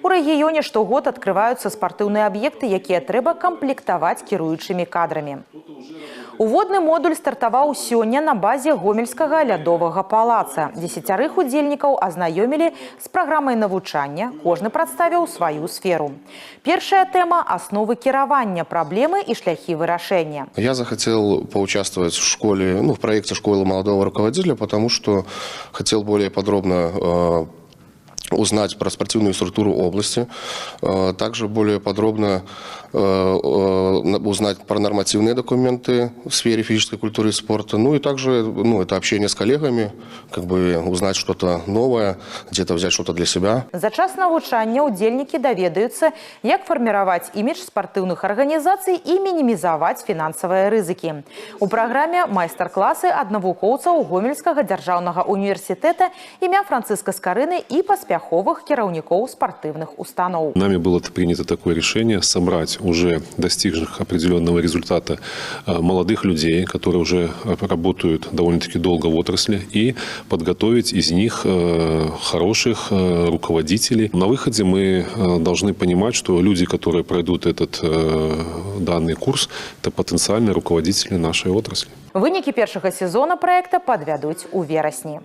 У рэгіёне штогод открываются спартыўныя аб'екты, якія трэба камплектаваць кіруючымі кадрамі. Уводны модуль стартаваў сёння на базе Гомельскага лядовага палаца. 10 удзельнікаў азнаёмілі з праграмай навучання, кожны прадставіў сваю сферу. Першая тэма – асновы кіравання, праблемы и шляхи вырашэння. Я захотел поучаствовать в школе, в проекте «Школа молодого руководителя», потому что хотел более подробно узнать про спортивную структуру области, также более подробно узнать про нормативные документы в сфере физической культуры и спорта, и также это общение с коллегами, узнать что-то новое, где-то взять что-то для себя. За час навучання удзельнікі даведаюцца, як фарміраваць імідж спартыўных арганізацый і мінімізаваць фінансавыя рызыкі. У праграме майстар-класы ад навукоўцаў Гомельскага дзяржаўнага універсітэта імя Франциска Скарыны і паспяховых кіраўнікоў спартыўных устаноў. Нами было принято такое решение собрать уже достигших определенного результата молодых людей, которые уже работают довольно-таки долго в отрасли, и подготовить из них хороших руководителей. На выходе мы должны понимать, что люди, которые пройдут этот данный курс, это потенциальные руководители нашей отрасли. Вынікі першага сезона проекта падвядуць у верасні.